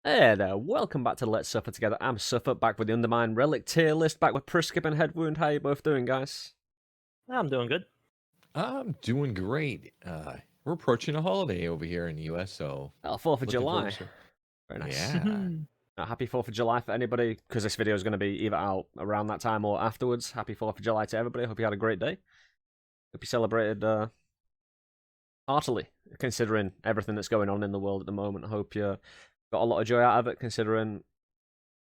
Hey there, welcome back to Let's Suffer Together. I'm Suffer, back with the Undermine Relic tier list, back with Priskip and Headwound. How you both doing, guys? I'm doing good. I'm doing great. We're approaching a holiday over here in the US, so Oh, 4th of looking forward July. to. Very nice. Yeah. Happy 4th of July for anybody, because this video is going to be either out around that time or afterwards. Happy 4th of July to everybody. Hope you had a great day. Hope you celebrated heartily, considering everything that's going on in the world at the moment. I hope you got a lot of joy out of it, considering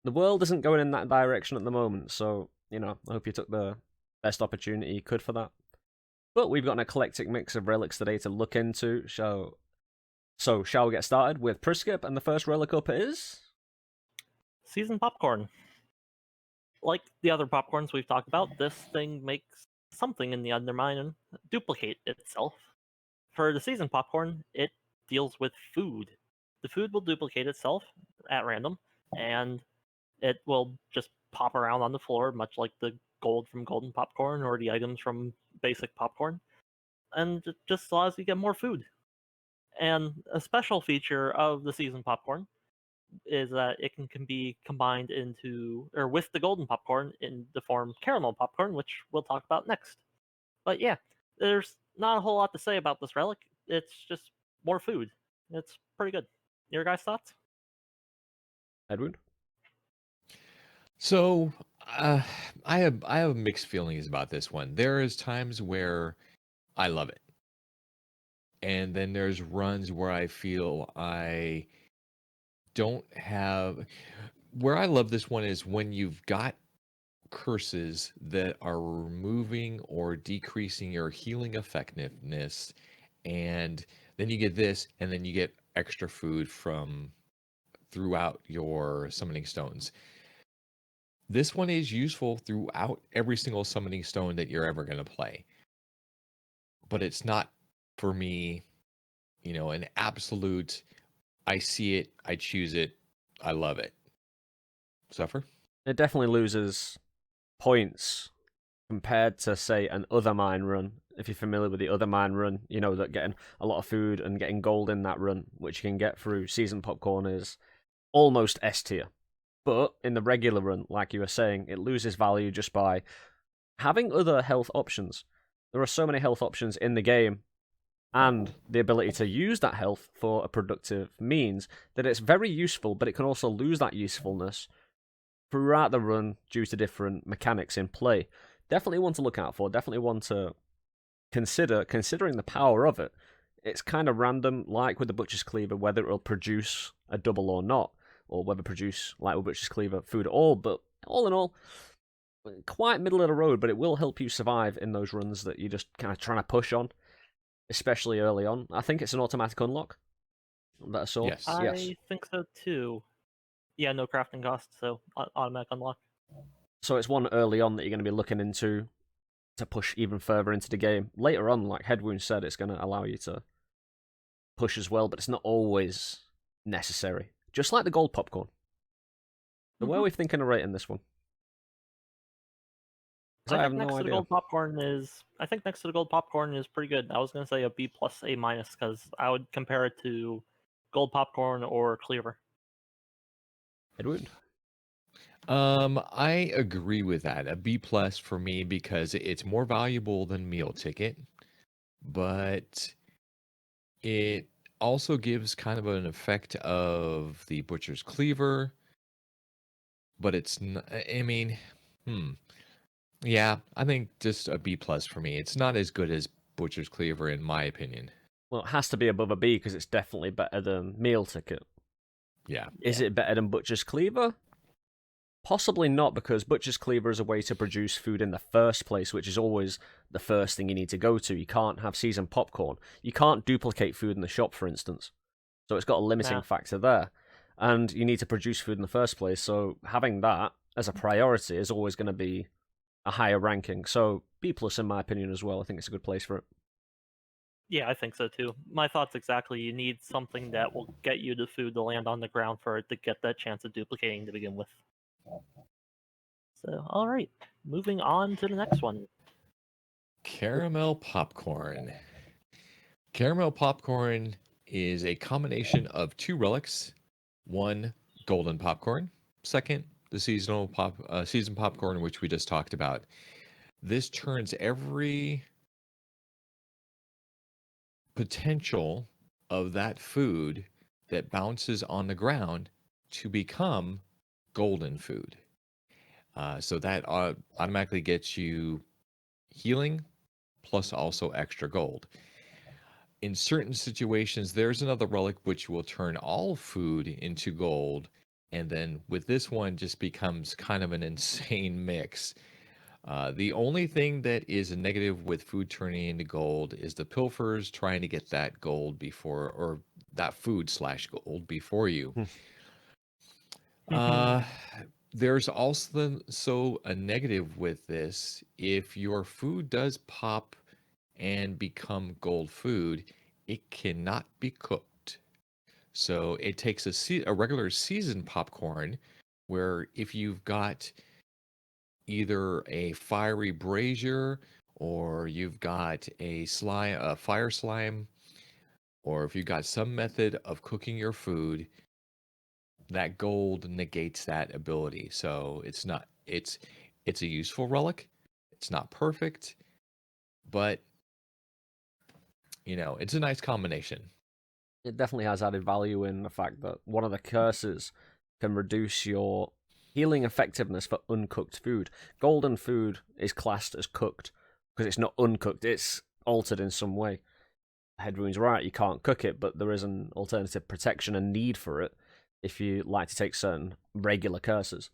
the world isn't going in that direction at the moment. So, I hope you took the best opportunity you could for that. But we've got an eclectic mix of relics today to look into. So shall we get started with Priskip? And the first relic up is Seasoned popcorn. Like the other popcorns we've talked about, this thing makes something in the Undermine duplicate itself. For the seasoned popcorn, it deals with food. The food will duplicate itself at random, and it will just pop around on the floor, much like the gold from golden popcorn or the items from basic popcorn, and it just allows you to get more food. And a special feature of the seasoned popcorn is that it can be combined into or with the golden popcorn in the form caramel popcorn, which we'll talk about next. But yeah, there's not a whole lot to say about this relic. It's just more food. It's pretty good. Your guys' thoughts? Headwound. So, uh, I have mixed feelings about this one. There is times where I love it, and then there's runs where I feel I don't have. Where I love this one is when you've got curses that are removing or decreasing your healing effectiveness, and then you get this, and then you get extra food from throughout your summoning stones. This one is useful throughout every single summoning stone that you're ever going to play, but it's not for me, an absolute. I see it, I choose it, I love it. Suffer. It definitely loses points compared to, say, an other mine run. If you're familiar with the other mine run, you know that getting a lot of food and getting gold in that run, which you can get through season popcorn, is almost S tier. But in the regular run, like you were saying, it loses value just by having other health options. There are so many health options in the game, and the ability to use that health for a productive means that it's very useful, but it can also lose that usefulness throughout the run due to different mechanics in play. Definitely one to look out for, definitely one to consider, considering the power of it. It's kind of random, like with the Butcher's Cleaver, whether it'll produce a double or not, or whether produce, like with Butcher's Cleaver, food at all, but all in all, quite middle of the road, but it will help you survive in those runs that you're just kind of trying to push on, especially early on. I think it's an automatic unlock that I saw. Yes. Yes. I think so too. Yeah, no crafting cost, so automatic unlock. So it's one early on that you're going to be looking into to push even further into the game. Later on, like Headwound said, it's going to allow you to push as well, but it's not always necessary. Just like the gold popcorn. So where are we thinking of rating this one? Because I have think no next to the idea. gold popcorn is. I think next to the gold popcorn is pretty good. I was gonna say a B plus A minus because I would compare it to gold popcorn or cleaver. Headwound. I agree with that. A B plus for me because it's more valuable than meal ticket, but it also gives kind of an effect of the butcher's cleaver, but it's not, I mean, hmm. Yeah, I think just a B plus for me. It's not as good as butcher's cleaver in my opinion. Well, it has to be above a B because it's definitely better than Meal Ticket. Yeah. Is it better than Butcher's Cleaver? Possibly not, because Butcher's Cleaver is a way to produce food in the first place, which is always the first thing you need to go to. You can't have seasoned popcorn. You can't duplicate food in the shop, for instance. So it's got a limiting factor there. And you need to produce food in the first place, so having that as a priority is always going to be a higher ranking. So B plus in my opinion as well. I think it's a good place for it. Yeah, I think so too. My thoughts exactly. You need something that will get you the food to land on the ground for it to get that chance of duplicating to begin with. So, all right, moving on to the next one. Caramel popcorn. Caramel popcorn is a combination of two relics. One, golden popcorn. Second, the season popcorn, which we just talked about. This turns every potential of that food that bounces on the ground to become golden food. So that automatically gets you healing plus also extra gold. In certain situations, there's another relic which will turn all food into gold. And then with this one, just becomes kind of an insane mix. The only thing that is a negative with food turning into gold is the pilfers trying to get that gold before, or that food slash gold before you. There's also a negative with this. If your food does pop and become gold food, it cannot be cooked. So it takes a regular seasoned popcorn, where if you've got either a fiery brazier, or you've got a fire slime, or if you've got some method of cooking your food, that gold negates that ability. So it's a useful relic. It's not perfect, but it's a nice combination. It definitely has added value in the fact that one of the curses can reduce your healing effectiveness for uncooked food. Golden food is classed as cooked because it's not uncooked, it's altered in some way. Headwound's right, you can't cook it, but there is an alternative protection and need for it if you like to take certain regular curses.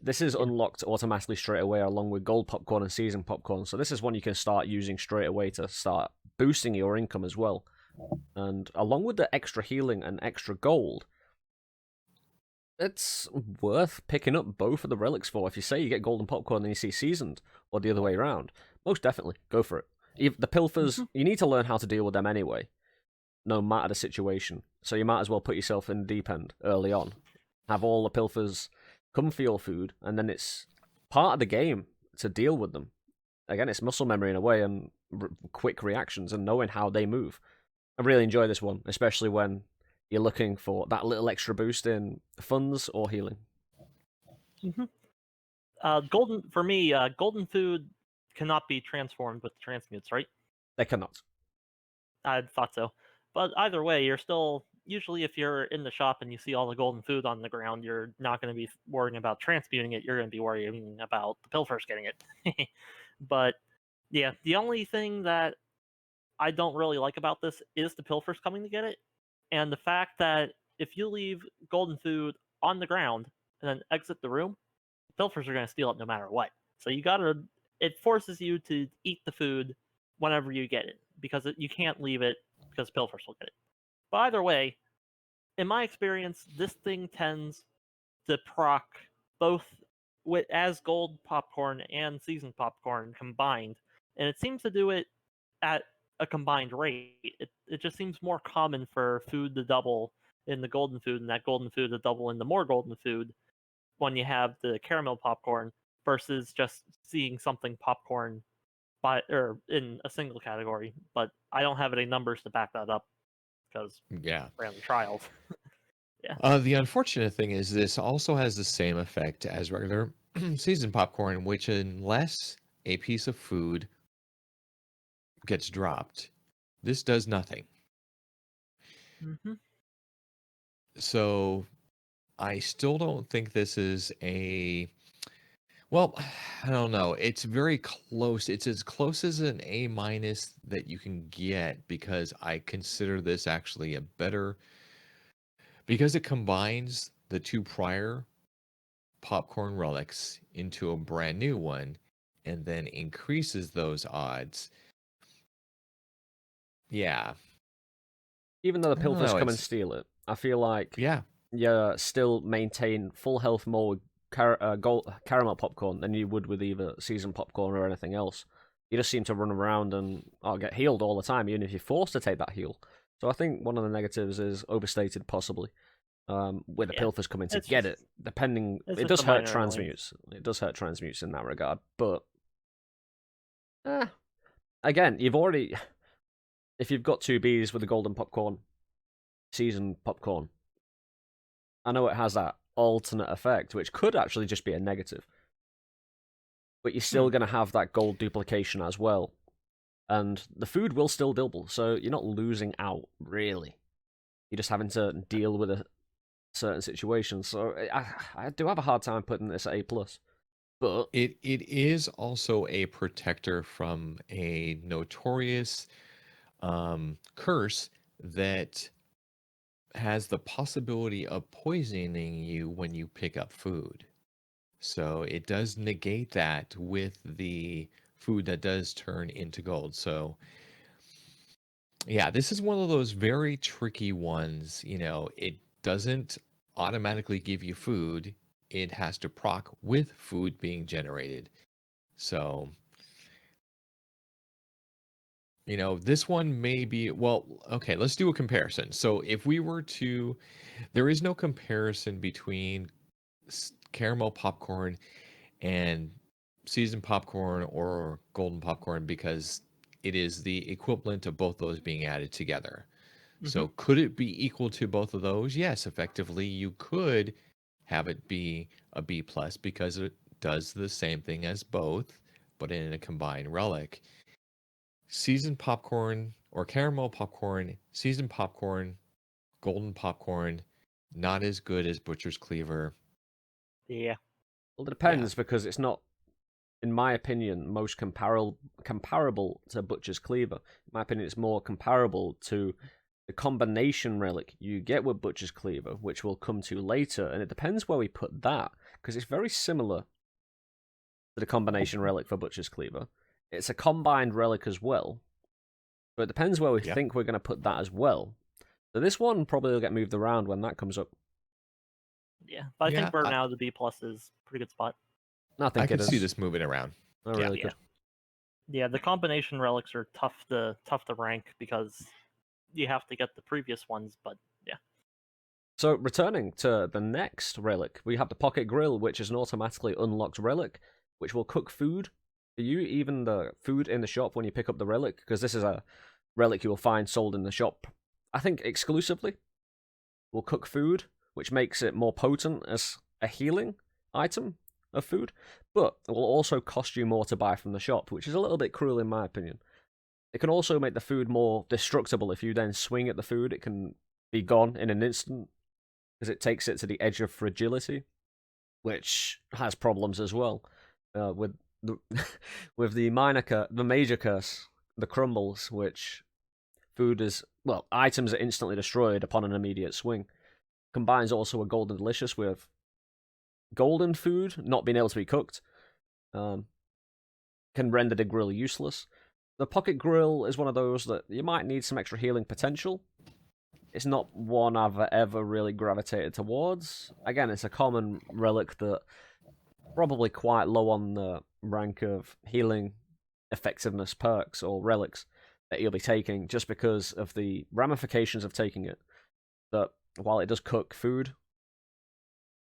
This is unlocked automatically straight away along with gold popcorn and seasoned popcorn, so this is one you can start using straight away to start boosting your income as well. And along with the extra healing and extra gold, it's worth picking up both of the relics for. If you say you get golden popcorn and you see seasoned, or the other way around, most definitely go for it. The pilfers, you need to learn how to deal with them anyway, no matter the situation. So you might as well put yourself in the deep end early on. Have all the pilfers come for your food, and then it's part of the game to deal with them. Again, it's muscle memory in a way, and quick reactions, and knowing how they move. I really enjoy this one, especially when you're looking for that little extra boost in funds or healing. Golden for me, golden food cannot be transformed with transmutes, right? They cannot. I thought so. But either way, you're still usually, if you're in the shop and you see all the golden food on the ground, you're not going to be worrying about transmuting it. You're going to be worrying about the pilfers getting it. But yeah, the only thing that I don't really like about this is the pilfers coming to get it, and the fact that if you leave golden food on the ground and then exit the room, the pilfers are going to steal it no matter what. So it forces you to eat the food whenever you get it, because you can't leave it because pilfers will get it. But either way, in my experience, this thing tends to proc both as gold popcorn and seasoned popcorn combined, and it seems to do it at a combined rate. It just seems more common for food to double in the golden food, and that golden food to double in the more golden food when you have the caramel popcorn versus just seeing something popcorn in a single category. But I don't have any numbers to back that up because random trials. Yeah. The unfortunate thing is this also has the same effect as regular seasoned popcorn, which unless a piece of food gets dropped, this does nothing. So I still don't think this is well, I don't know. It's very close. It's as close as an A- that you can get, because I consider this actually a better, because it combines the two prior popcorn relics into a brand new one and then increases those odds. Yeah. Even though the I don't pilfers know, come and steal it, I feel like yeah. you still maintain full health more with caramel popcorn than you would with either seasoned popcorn or anything else. You just seem to run around and get healed all the time, even if you're forced to take that heal. So I think one of the negatives is overstated, possibly, with the pilfers coming to get it. Depending, it does hurt transmutes. It does hurt transmutes in that regard, but again, if you've got two bees with the golden popcorn, seasoned popcorn, I know it has that alternate effect, which could actually just be a negative. But you're still going to have that gold duplication as well. And the food will still double, so you're not losing out, really. You're just having to deal with a certain situation. So I do have a hard time putting this at A+. But it is also a protector from a notorious curse that has the possibility of poisoning you when you pick up food. So it does negate that with the food that does turn into gold. So yeah, this is one of those very tricky ones. It doesn't automatically give you food. It has to proc with food being generated. So, this one may be, well, okay, let's do a comparison. So if we were to, there is no comparison between caramel popcorn and seasoned popcorn or golden popcorn because it is the equivalent of both those being added together. So could it be equal to both of those? Yes, effectively you could have it be a B plus because it does the same thing as both, but in a combined relic. Seasoned popcorn or caramel popcorn, seasoned popcorn, golden popcorn, not as good as Butcher's Cleaver. Yeah. Well, it depends because it's not, in my opinion, most comparable to Butcher's Cleaver. In my opinion, it's more comparable to the combination relic you get with Butcher's Cleaver, which we'll come to later, and it depends where we put that, because it's very similar to the combination relic for Butcher's Cleaver. It's a combined relic as well, but it depends where we think we're going to put that as well. So this one probably will get moved around when that comes up. Yeah, but I think for now the B plus is a pretty good spot. I could see this moving around. Oh, really good. Yeah, the combination relics are tough to rank because you have to get the previous ones, but yeah. So returning to the next relic, we have the Pocket Grill, which is an automatically unlocked relic, which will cook food for you, even the food in the shop when you pick up the relic, because this is a relic you will find sold in the shop, I think exclusively. Will cook food, which makes it more potent as a healing item of food, but it will also cost you more to buy from the shop, which is a little bit cruel in my opinion. It can also make the food more destructible. If you then swing at the food, it can be gone in an instant, because it takes it to the edge of fragility, which has problems as well. With the with the major curse, the crumbles, which items are instantly destroyed upon an immediate swing. Combines also a golden delicious with golden food not being able to be cooked. Can render the grill useless. The pocket grill is one of those that you might need some extra healing potential. It's not one I've ever really gravitated towards. Again, it's a common relic that probably quite low on the rank of healing effectiveness perks or relics that you'll be taking, just because of the ramifications of taking it. That while it does cook food,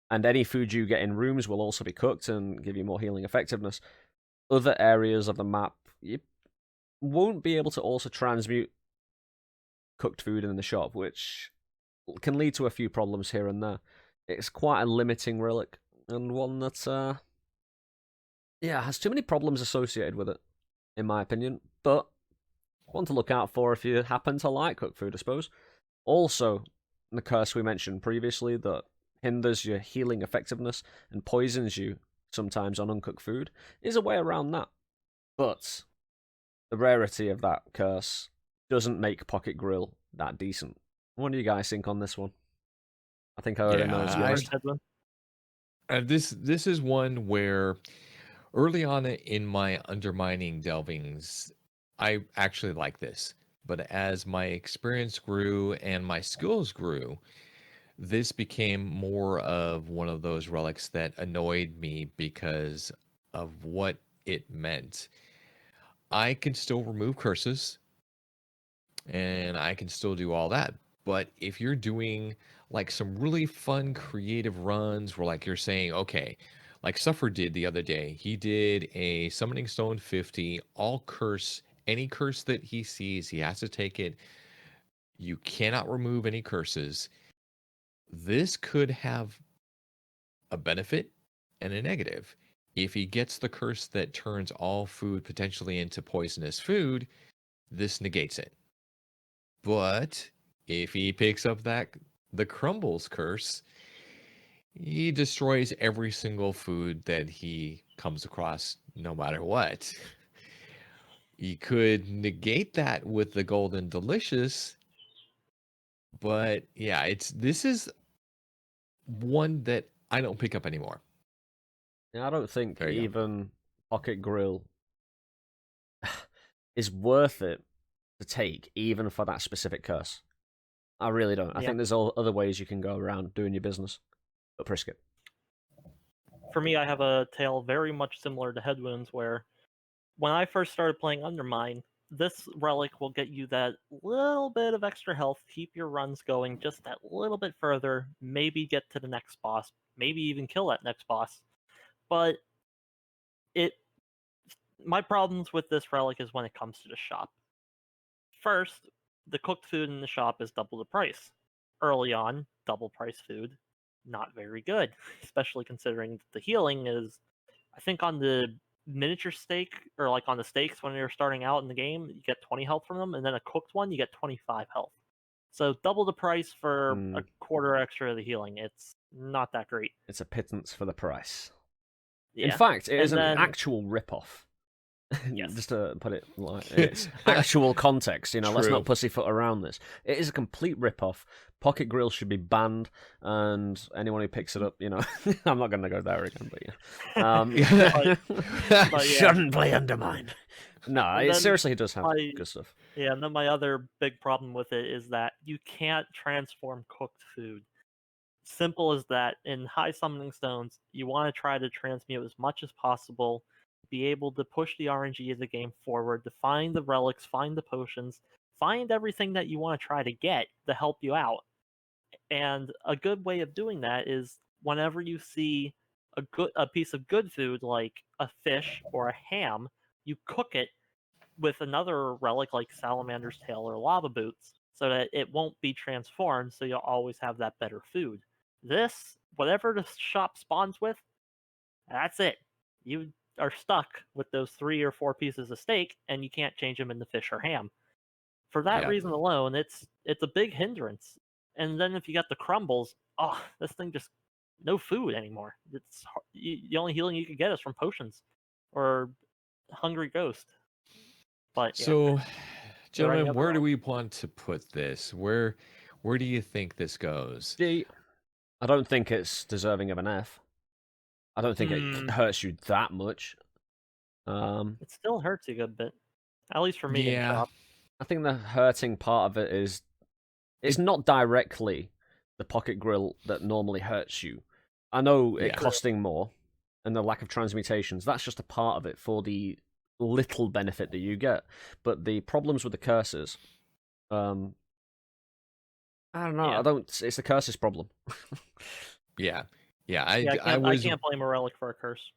and any food you get in rooms will also be cooked and give you more healing effectiveness, other areas of the map you won't be able to also transmute cooked food in the shop, which can lead to a few problems here and there. It's quite a limiting relic, and one that has too many problems associated with it, in my opinion, but one to look out for if you happen to like cooked food, I suppose. Also, the curse we mentioned previously that hinders your healing effectiveness and poisons you sometimes on uncooked food is a way around that. But the rarity of that curse doesn't make Pocket Grill that decent. What do you guys think on this one? I think I already know yours. This is one where early on in my undermining delvings, I actually like this. But as my experience grew and my skills grew, this became more of one of those relics that annoyed me because of what it meant. I can still remove curses and I can still do all that. But if you're doing like some really fun creative runs where like you're saying, okay, like Suffer did the other day, he did a Summoning Stone 50, all curse, any curse that he sees, he has to take it. You cannot remove any curses. this could have a benefit and a negative. If he gets the curse that turns all food potentially into poisonous food, this negates it. But if he picks up the crumbles curse, he destroys every single food that he comes across, no matter what. You could negate that with the golden delicious, but yeah, this is one that I don't pick up anymore. Yeah, I don't think There you go. even Pocket Grill is worth it to take, even for that specific curse. I really don't. I Yeah. think there's all other ways you can go around doing your business. But Priskip. For me, I have a tale very much similar to Headwounds, where when I first started playing Undermine, this relic will get you that little bit of extra health, keep your runs going just that little bit further, maybe get to the next boss, maybe even kill that next boss. But my problems with this relic is when it comes to the shop. First, the cooked food in the shop is double the price. Early on, double price food, not very good, especially considering the healing is, I think on the miniature steak, or like on the steaks when you're starting out in the game, you get 20 health from them, and then a cooked one, you get 25 health. So double the price for a quarter extra of the healing. It's not that great. It's a pittance for the price. Yeah. In fact, it is an then- actual rip-off. Yes. Just to put it like its actual context, let's True. not pussyfoot around this. It is a complete rip-off. Pocket Grill should be banned, and anyone who picks it up, I'm not going to go there again, but But yeah. shouldn't play Undermine. No, And it then seriously does have good stuff. Yeah, and then my other big problem with it is that you can't transform cooked food. Simple as that. In high summoning stones, you want to try to transmute as much as possible, be able to push the RNG of the game forward, to find the relics, find the potions, find everything that you want to try to get to help you out. And a good way of doing that is whenever you see a piece of good food like a fish or a ham, you cook it with another relic like Salamander's Tail or Lava Boots, so that it won't be transformed, so you'll always have that better food. This, whatever the shop spawns with, that's it. You are stuck with those 3 or 4 pieces of steak, and you can't change them into fish or ham. For that Yeah. reason alone, it's a big hindrance. And then if you got the crumbles, this thing just no food anymore. The only healing you could get is from potions or Hungry Ghost. But yeah. So, there any gentlemen, other where do we want to put this? Where do you think this goes? I don't think it's deserving of an F. I don't think it hurts you that much. It still hurts a good bit, at least for me in Yeah. shop. I think the hurting part of it is it's not directly the Pocket Grill that normally hurts you. I know it Yeah. costing more and the lack of transmutations, that's just a part of it for the little benefit that you get. But the problems with the curses, I don't know. Yeah. It's the curses problem. Yeah. I can't blame a relic for a curse.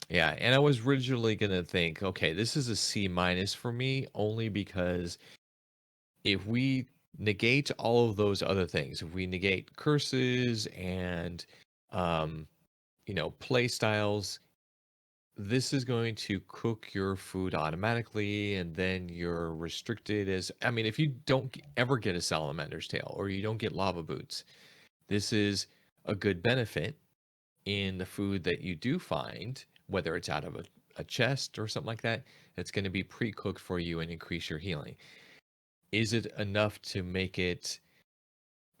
Yeah, and I was originally gonna think, okay, this is a C- for me, only because if we negate all of those other things, if we negate curses and play styles, this is going to cook your food automatically, and then you're restricted if you don't ever get a Salamander's Tail or you don't get Lava Boots, this is a good benefit in the food that you do find, whether it's out of a chest or something like that, that's going to be pre-cooked for you and increase your healing. Is it enough to make it,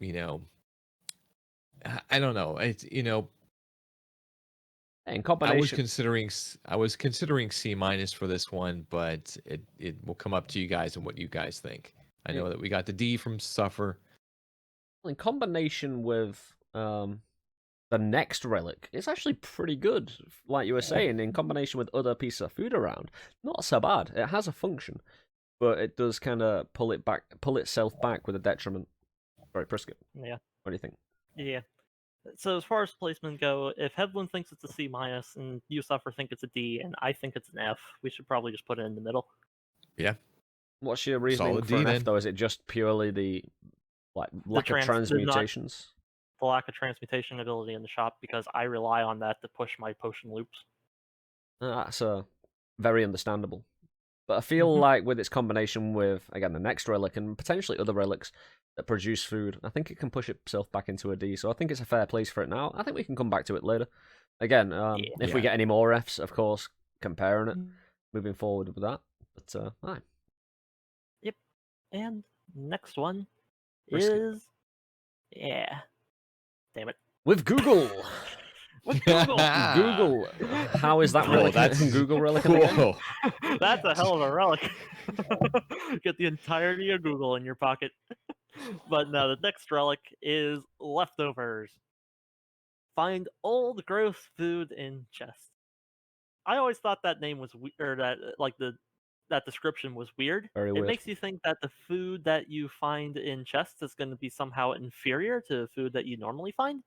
I don't know. It's, In combination, I was considering C- for this one, but it will come up to you guys and what you guys think. I know that we got the D from Suffer. in combination with the next relic, it's actually pretty good. Like you were saying, in combination with other pieces of food around, not so bad. It has a function, but it does kind of pull itself back with a detriment. Sorry, Priskip. Yeah. What do you think? Yeah. So as far as placement go, if Headwound thinks it's a C- and you Suffer think it's a D, and I think it's an F, we should probably just put it in the middle. Yeah. What's your reasoning Solid for D, an F then. though? Is it just purely the lack of transmutations? the lack of transmutation ability in the shop because I rely on that to push my potion loops. That's very understandable. But I feel like with its combination with, again, the next relic and potentially other relics that produce food, I think it can push itself back into a D. So I think it's a fair place for it now. I think we can come back to it later. Again, if we Yeah. get any more Fs, of course, comparing it, moving forward with that. But, aye. Yep. And next one Priskip. is... Yeah. Damn it. With Google! With Google! Google! How is that Cool, relic? that's Google relic in the game? cool. That's a hell of a relic. Get the entirety of Google in your pocket. But no, the next relic is leftovers. Find old gross food in chests. I always thought that name was or that that description was weird. Very It weird. makes you think that the food that you find in chests is going to be somehow inferior to the food that you normally find.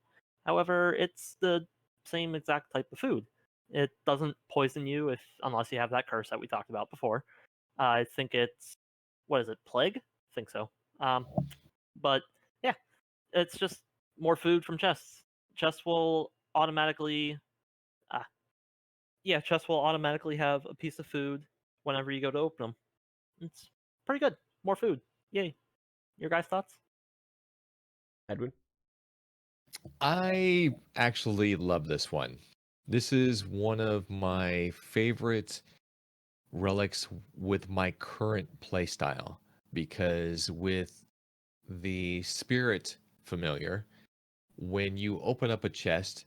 However, it's the same exact type of food. It doesn't poison you unless you have that curse that we talked about before. I think it's what is it, plague? I think so. But yeah, it's just more food from chests. Chests will automatically, chests will automatically have a piece of food whenever you go to open them. It's pretty good. More food. Yay. Your guys' thoughts? Edwin? I actually love this one. This is one of my favorite relics with my current playstyle because with the spirit familiar, when you open up a chest,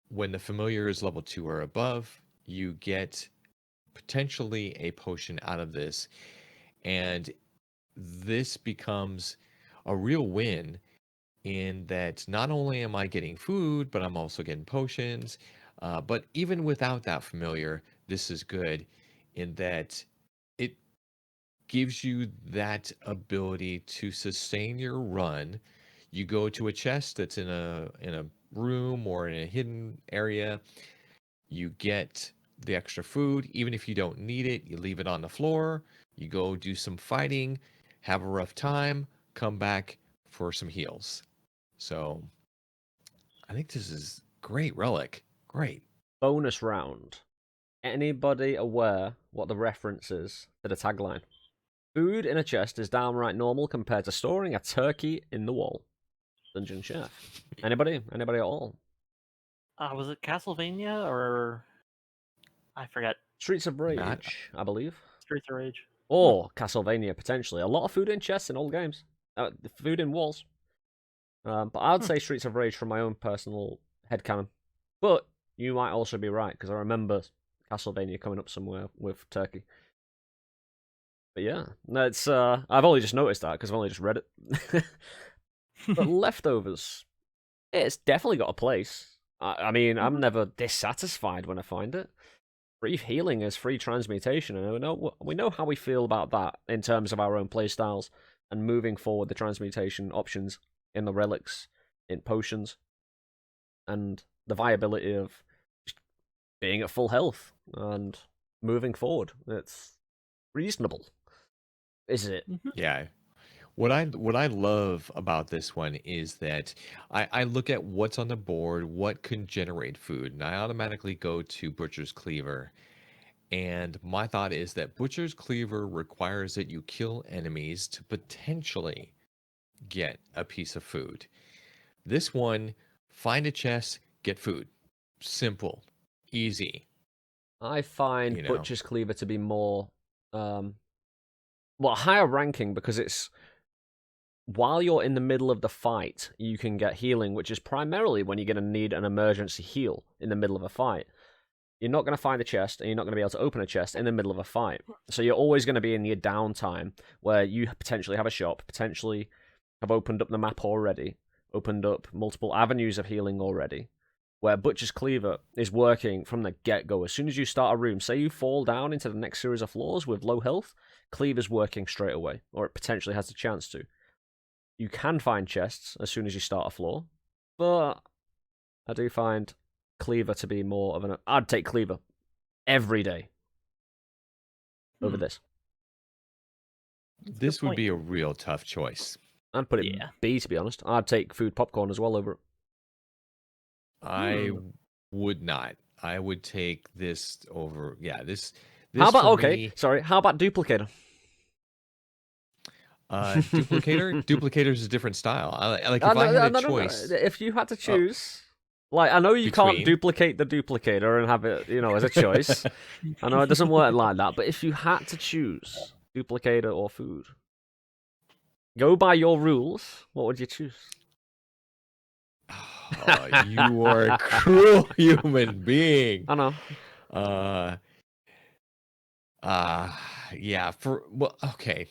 when the familiar is level 2 or above, you get potentially a potion out of this. And this becomes a real win in that not only am I getting food, but I'm also getting potions. But even without that familiar, this is good in that it gives you that ability to sustain your run. You go to a chest that's in a room or in a hidden area, you get the extra food. Even if you don't need it, you leave it on the floor. You go do some fighting, have a rough time, come back for some heals. So I think this is great relic. Great. Bonus round. Anybody aware what the reference is to the tagline? Food in a chest is downright normal compared to storing a turkey in the wall. Dungeon Chef. Anybody? Anybody at all? Was it Castlevania or I forget? Streets of Not- Rage, I believe. Streets of Rage. Or Castlevania, potentially. A lot of food in chests in old games. Food in walls. But I'd say Streets of Rage from my own personal headcanon. But you might also be right, because I remember Castlevania coming up somewhere with turkey. But yeah, that's I've only just noticed that because I've only just read it. But leftovers, it's definitely got a place. I mean, I'm never dissatisfied when I find it. Free healing is free transmutation, and we know how we feel about that in terms of our own playstyles and moving forward the transmutation options in the relics, in potions, and the viability of just being at full health and moving forward. It's reasonable, isn't it? Yeah. What I love about this one is that I look at what's on the board, what can generate food, and I automatically go to Butcher's Cleaver. And my thought is that Butcher's Cleaver requires that you kill enemies to potentially get a piece of food. This one, find a chest, get food. Simple, easy. I find You know. Butcher's Cleaver to be more, higher ranking because it's while you're in the middle of the fight, you can get healing, which is primarily when you're going to need an emergency heal in the middle of a fight. You're not going to find a chest, and you're not going to be able to open a chest in the middle of a fight. So you're always going to be in your downtime where you potentially have a shop, potentially have opened up the map already, opened up multiple avenues of healing already, where Butcher's Cleaver is working from the get-go. As soon as you start a room, say you fall down into the next series of floors with low health, Cleaver's working straight away, or it potentially has the chance to. You can find chests as soon as you start a floor, but I do find Cleaver to be more of an... I'd take Cleaver every day over this. This would be a real tough choice. I'd put it Yeah. B, to be honest. I'd take food popcorn as well over it. I would not. I would take this over. Yeah, this How about, for okay, me, sorry, how about duplicator? duplicator. Duplicator is a different style. Like if I No, had a no, no, no. choice If you had to choose, like, I know you can't between duplicate the duplicator and have it, as a choice. I know it doesn't work like that, but if you had to choose duplicator or food, go by your rules, what would you choose? Oh, you are a cruel human being. I know. Uh, yeah. Okay.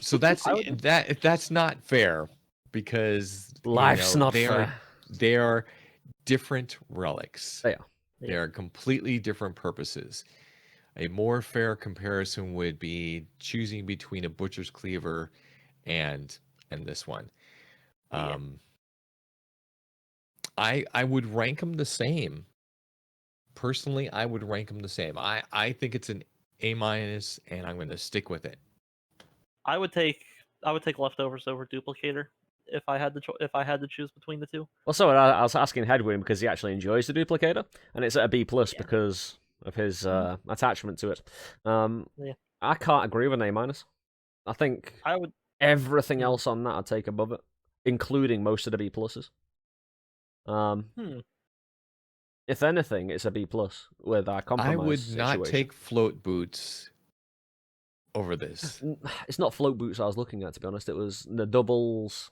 So that's that's not fair because Life's not they fair. are different relics. They are. They are completely different purposes. A more fair comparison would be choosing between a butcher's cleaver and this one. Yeah. I would rank them the same. Personally, I would rank them the same. I think it's an A minus, and I'm going to stick with it. I would take leftovers over duplicator if I had to choose between the two. Well, so I was asking Headwound because he actually enjoys the duplicator, and it's at a B plus because of his attachment to it. Yeah. I can't agree with an A minus. I think I would. everything else on that I'd take above it, including most of the B pluses. If anything, it's a B plus with our compromise I would not situation. take float boots over this. It's not float boots I was looking at, to be honest. It was the doubles.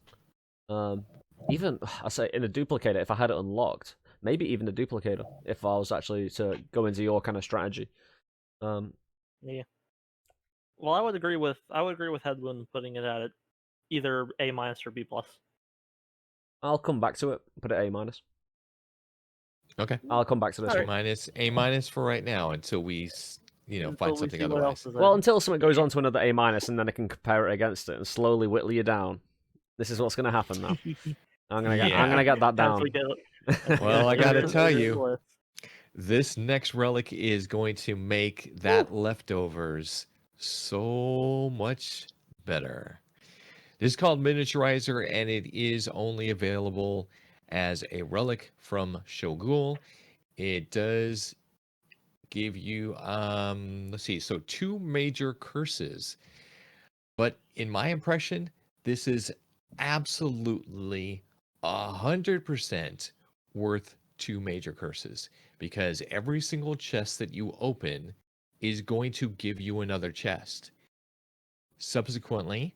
Even I say in a duplicator, if I had it unlocked, maybe even the duplicator, if I was actually to go into your kind of strategy. Yeah. Well, I would agree with Headwind putting it at either A minus or B plus. I'll come back to it. Put it A minus. Okay. I'll come back to this one. A minus for right now until we find something otherwise. Well, until something goes on to another A minus, and then I can compare it against it and slowly whittle you down. This is what's going to happen now. I'm gonna get that down. Well, I gotta tell you, this next relic is going to make that leftovers so much better. This is called Miniaturizer, and it is only available as a relic from Shogul. It does give you let's see, so 2 major curses. But in my impression, this is absolutely 100% worth 2 major curses, because every single chest that you open is going to give you another chest. Subsequently,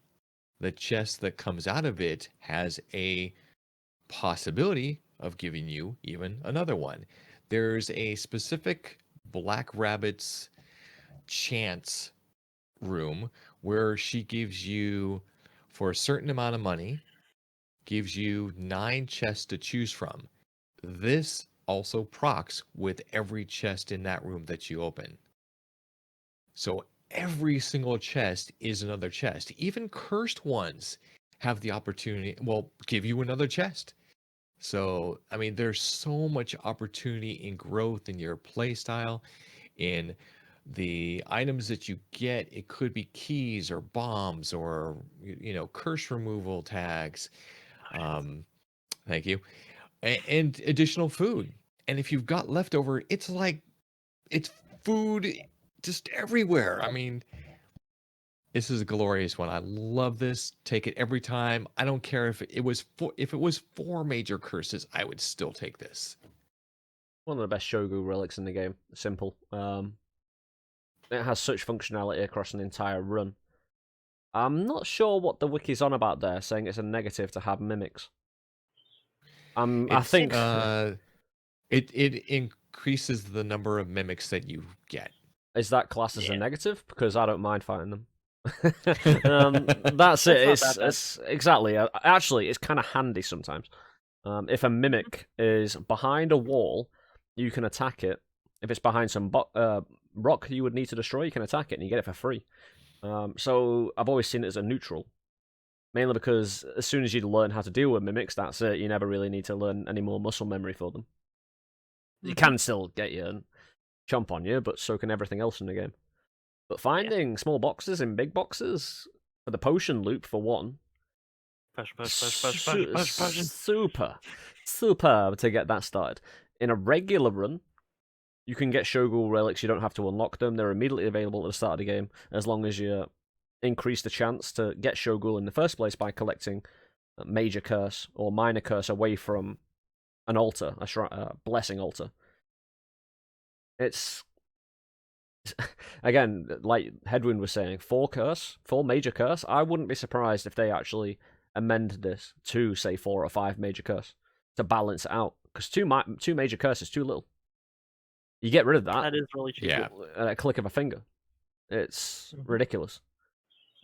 the chest that comes out of it has a possibility of giving you even another one. There's a specific Black Rabbit's chance room where she gives you, for a certain amount of money, gives you 9 chests to choose from. This also procs with every chest in that room that you open. So every single chest is another chest. Even cursed ones have the opportunity, give you another chest. So, I mean, there's so much opportunity in growth in your playstyle, in the items that you get. It could be keys or bombs or, curse removal tags. Thank you. And additional food. And if you've got leftover, it's food just everywhere. I mean, this is a glorious one. I love this. Take it every time. I don't care if it was 4 major curses, I would still take this. One of the best Shogu relics in the game. Simple. It has such functionality across an entire run. I'm not sure what the wiki's on about there, saying it's a negative to have mimics. I think it increases the number of mimics that you get. Is that classed as a negative? Because I don't mind fighting them. That's it. It's exactly. Actually, it's kind of handy sometimes. If a mimic is behind a wall, you can attack it. If it's behind some rock you would need to destroy, you can attack it and you get it for free. So I've always seen it as a neutral. Mainly because as soon as you learn how to deal with mimics, that's it. You never really need to learn any more muscle memory for them. You can still get you and chomp on you, but so can everything else in the game. But finding small boxes in big boxes for the potion loop, for one, push. Super to get that started. In a regular run, you can get Shogul relics. You don't have to unlock them. They're immediately available at the start of the game, as long as you increase the chance to get Shogul in the first place by collecting a major curse or minor curse away from an altar, a blessing altar. It's again, like Headwound was saying, 4 major curse. I wouldn't be surprised if they actually amend this to say 4 or 5 major curse to balance it out, because 2 major curse is too little. You get rid of that. That is really cheap. Yeah. At a click of a finger. It's ridiculous.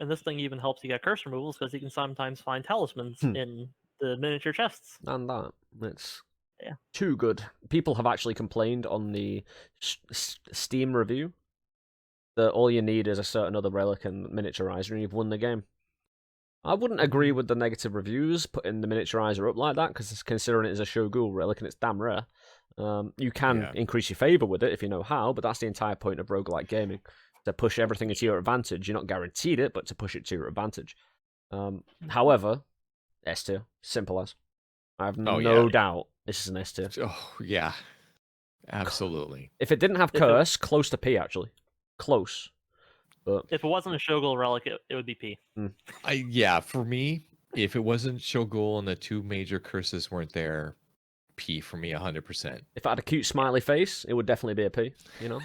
And this thing even helps you get curse removals, because you can sometimes find talismans in the miniature chests. And that, it's Yeah. too good. People have actually complained on the Steam review that all you need is a certain other relic and Miniaturizer and you've won the game. I wouldn't agree with the negative reviews putting the Miniaturizer up like that, because considering it is a Shogul relic and it's damn rare. You can increase your favour with it if you know how, but that's the entire point of roguelike gaming. To push everything into your advantage. You're not guaranteed it, but to push it to your advantage. However, S tier. Simple as. I have no doubt this is an S tier. Oh, yeah. Absolutely. If it didn't have curse, close to P, actually. Close. But if it wasn't a Shogul relic, it would be P. For me, if it wasn't Shogul and the 2 major curses weren't there, P for me 100%. If it had a cute smiley face, it would definitely be a P, you know?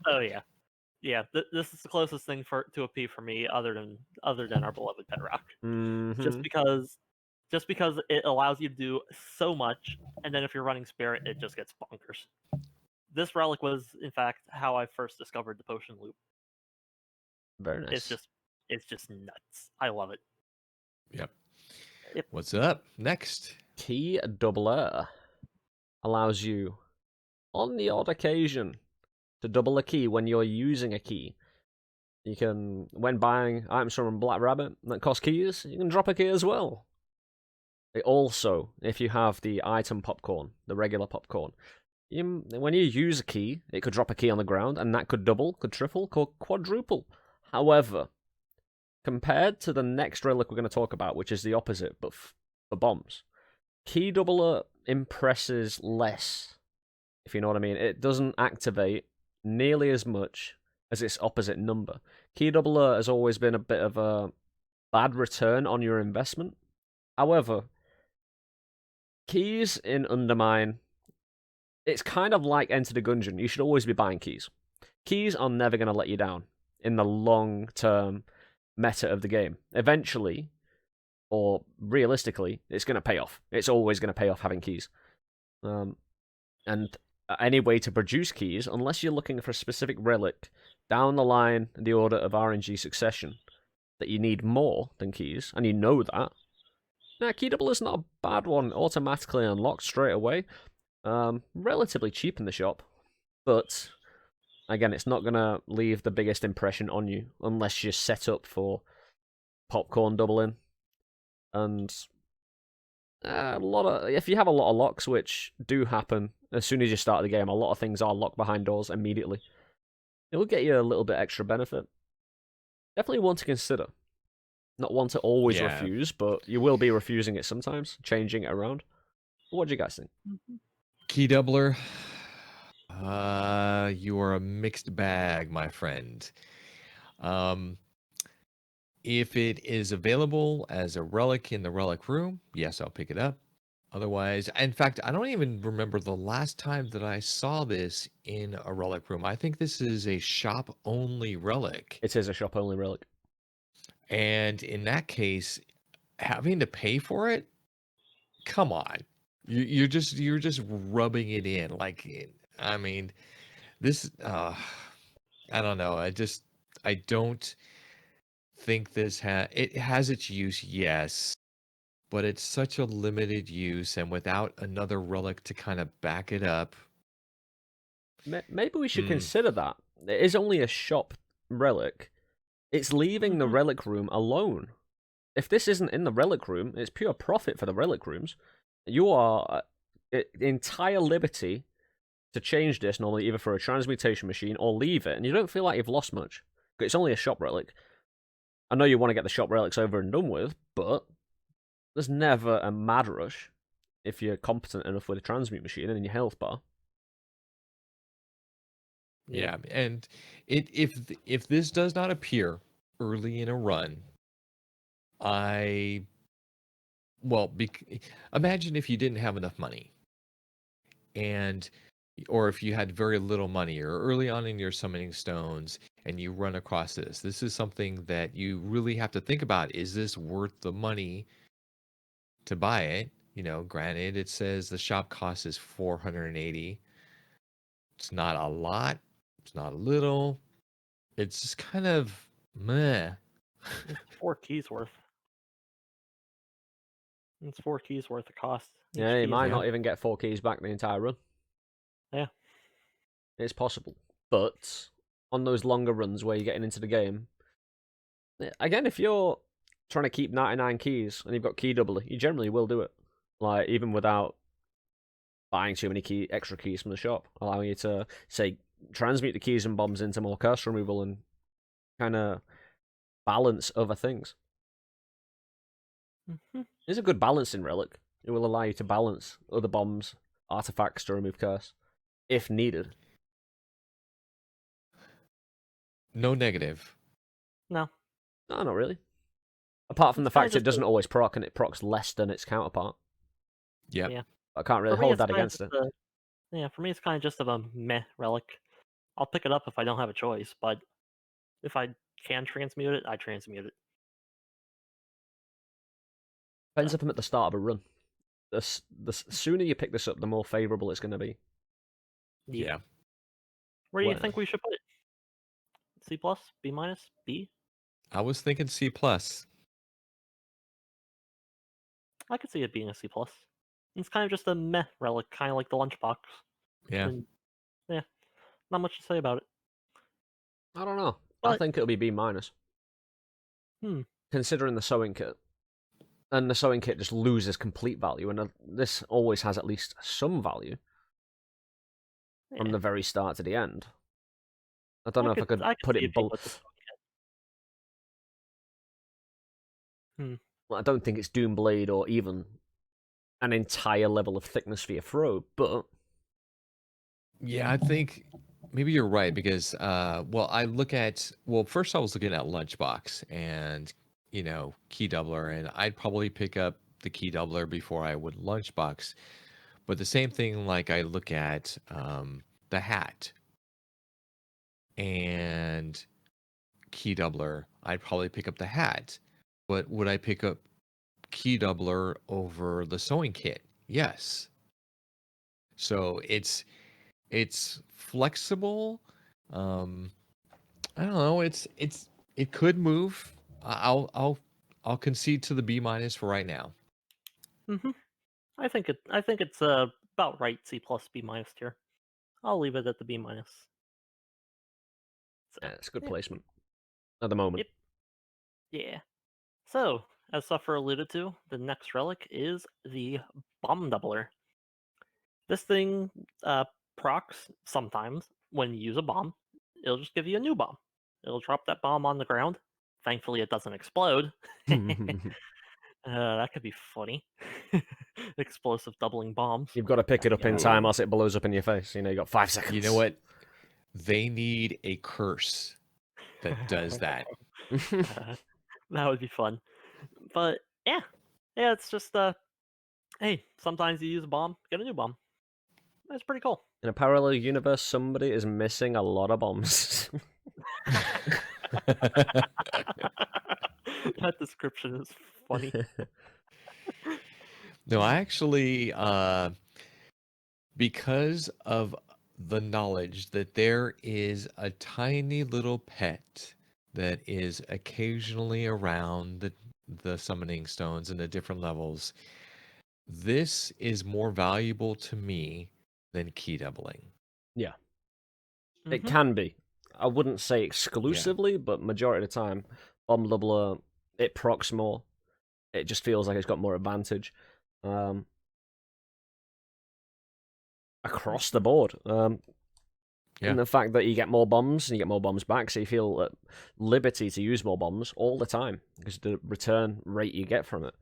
Oh, yeah. Yeah, this is the closest thing to a P for me, other than our beloved Bedrock. Mm-hmm. Just because it allows you to do so much, and then if you're running Spirit, it just gets bonkers. This relic was, in fact, how I first discovered the potion loop. Very nice. It's just nuts. I love it. Yep. What's up? Next. Key Doubler allows you, on the odd occasion, to double a key when you're using a key. You can, when buying items from Black Rabbit that cost keys, you can drop a key as well. It also, if you have the item popcorn, the regular popcorn, when you use a key, it could drop a key on the ground, and that could double, could triple, could quadruple. However, compared to the next relic we're going to talk about, which is the opposite, but for bombs, Key Doubler impresses less, if you know what I mean. It doesn't activate nearly as much as its opposite number. Key Doubler has always been a bit of a bad return on your investment. However, keys in Undermine, it's kind of like Enter the Gungeon. You should always be buying keys. Keys are never going to let you down in the long-term meta of the game. Eventually, or realistically, it's going to pay off. It's always going to pay off having keys. And any way to produce keys, unless you're looking for a specific relic down the line in the order of RNG succession, that you need more than keys, and you know that, Key Double is not a bad one. Automatically unlocked straight away. Relatively cheap in the shop, but again, it's not going to leave the biggest impression on you unless you're set up for popcorn doubling. And if you have a lot of locks, which do happen as soon as you start the game, a lot of things are locked behind doors immediately. It will get you a little bit extra benefit. Definitely one to consider. Not one to always refuse, but you will be refusing it sometimes, changing it around. What do you guys think? Key Doubler, you are a mixed bag, my friend. If it is available as a relic in the relic room, yes, I'll pick it up. Otherwise, in fact, I don't even remember the last time that I saw this in a relic room. I think this is a shop-only relic. It is a shop-only relic. And in that case, having to pay for it, come on. You're just rubbing it in. Like, I mean, this, I don't know. I don't think this it has its use, yes, but it's such a limited use, and without another relic to kind of back it up. Maybe we should consider that. It is only a shop relic. It's leaving the relic room alone. If this isn't in the relic room, it's pure profit for the relic rooms. You are at entire liberty to change this normally either for a transmutation machine or leave it, and you don't feel like you've lost much. It's only a shop relic. I know you want to get the shop relics over and done with, but there's never a mad rush if you're competent enough with a transmute machine and in your health bar. Yeah, and if this does not appear early in a run, I well, imagine if you didn't have enough money, and or if you had very little money, or early on in your summoning stones, and you run across this. This is something that you really have to think about. Is this worth the money to buy it? Granted, it says the shop cost is 480. It's not a lot. It's not a little. It's just kind of meh. 4 keys worth. It's 4 keys worth of cost. Each Yeah, key you is might a- not even get 4 keys back the entire run. Yeah. It's possible. But on those longer runs where you're getting into the game, again, if you're trying to keep 99 keys and you've got key doubler, you generally will do it. Like, even without buying too many extra keys from the shop, allowing you to, say, transmute the keys and bombs into more curse removal and kind of balance other things. Mhm. There's a good balance in Relic. It will allow you to balance other bombs, artifacts to remove curse, if needed. No negative. No. No, not really. Apart from It's the kinda fact it just doesn't always proc, and it procs less than its counterpart. Yep. Yeah. I can't really For me, hold it's that kinda against just it. for me, it's kind of just of a meh relic. I'll pick it up if I don't have a choice, but if I can transmute it, I transmute it. Depends if I'm at the start of a run. The sooner you pick this up, the more favourable it's going to be. Yeah. Where do you Well- think we should put it? C plus, B minus, B? I was thinking C plus. I could see it being a C plus. It's kind of just a meh relic, kind of like the lunchbox. Yeah. And, yeah, not much to say about it. I don't know. I But- think it'll be B minus. Hmm. Considering the sewing kit. And the sewing kit just loses complete value, and this always has at least some value from Yeah. the very start to the end. I don't know if I could put see it being with the sewing kit. Well, I don't think it's Doomblade or even an entire level of thickness for your throw, but Yeah, I think maybe you're right because first I was looking at Lunchbox and Key Doubler, and I'd probably pick up the Key Doubler before I would Lunchbox. But the same thing, like I look at the hat and Key Doubler, I'd probably pick up the hat. But would I pick up Key Doubler over the sewing kit? Yes. So it's flexible. I don't know. It could move. I'll concede to the B minus for right now. Mm-hmm. I think it's about right. C plus, B minus tier. I'll leave it at the B minus. So, yeah, it's a good yeah. placement at the moment. Yep. Yeah. So, as Suffer alluded to, the next relic is the Bomb Doubler. This thing procs sometimes when you use a bomb. It'll just give you a new bomb. It'll drop that bomb on the ground. Thankfully, it doesn't explode. That could be funny. Explosive doubling bombs. You've got to pick it up in time, else it blows up in your face. You got 5 seconds. You know what? They need a curse that does that. That would be fun. But yeah, it's just hey, sometimes you use a bomb, get a new bomb. That's pretty cool. In a parallel universe, somebody is missing a lot of bombs. That description is funny. No, I actually, because of the knowledge that there is a tiny little pet that is occasionally around the summoning stones and the different levels, this is more valuable to me than key doubling. Yeah. It Mhm. can be. I wouldn't say exclusively, but majority of the time, Bomb Doubler, it procs more. It just feels like it's got more advantage. Across the board. Yeah. And the fact that you get more bombs and you get more bombs back, so you feel at liberty to use more bombs all the time because the return rate you get from it.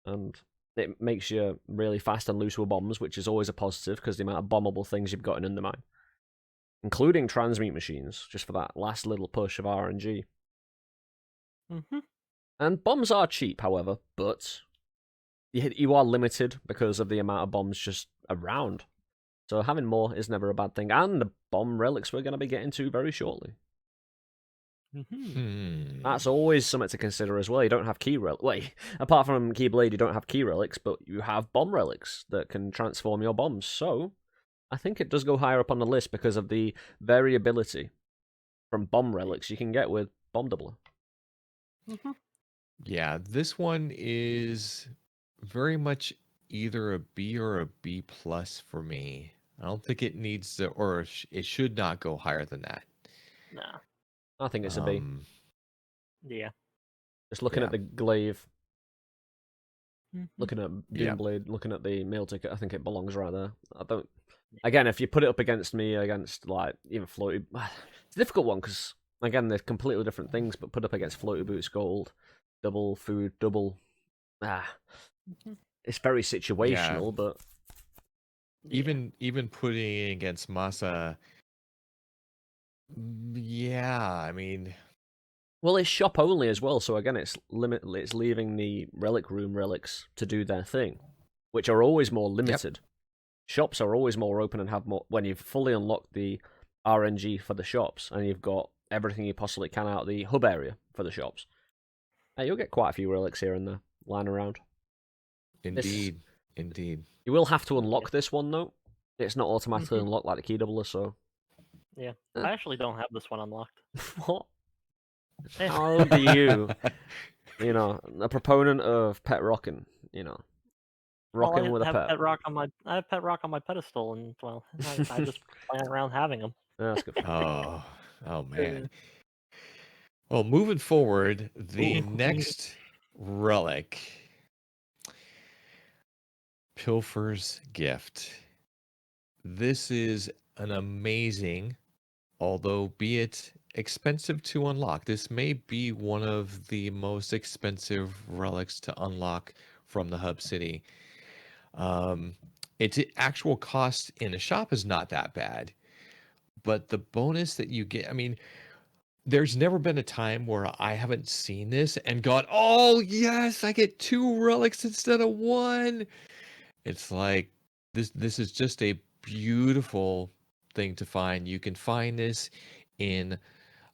and it makes you really fast and loose with bombs, which is always a positive because the amount of bombable things you've got in Undermine, including transmute machines, just for that last little push of RNG. And bombs are cheap, however, but you are limited because of the amount of bombs just around. So having more is never a bad thing. And the bomb relics we're going to be getting to very shortly. That's always something to consider as well. You don't have key relics. Wait, apart from Keyblade, you don't have key relics, but you have bomb relics that can transform your bombs. So I think it does go higher up on the list because of the variability from bomb relics you can get with Bomb Doubler. Yeah, this one is very much either a B or a B plus for me. I don't think it needs to, or it should not go higher than that. Nah. I think it's a B. Yeah. Just looking at the glaive, Mm-hmm. looking at Doomblade, looking at the meal ticket, I think it belongs right there. I don't. Again, if you put it up against me, against like even floaty, it's a difficult one because again they're completely different things. But put up against floaty boots, gold, double food, double. It's very situational, but even putting it against Masa, I mean, well, it's shop only as well. So again, it's It's leaving the relic room relics to do their thing, which are always more limited. Shops are always more open and have more when you've fully unlocked the RNG for the shops and you've got everything you possibly can out of the hub area for the shops. You'll get quite a few relics here and there lying around. Indeed. You will have to unlock this one though. It's not automatically unlocked like the key doubler, so. Yeah, I actually don't have this one unlocked. What? How do you? A proponent of pet rocking. Rocking with a pet. I have pet rock on my pedestal, and well, I just plan around having them. That's good. Oh man. Well, moving forward, the next relic, Pilfer's Gift. This is an amazing, although be it expensive to unlock. This may be one of the most expensive relics to unlock from the hub city. Its actual cost in a shop is not that bad, but the bonus that you get, I mean, there's never been a time where I haven't seen this and gone, oh yes, I get 2 relics instead of 1. It's like this is just a beautiful thing to find. You can find this in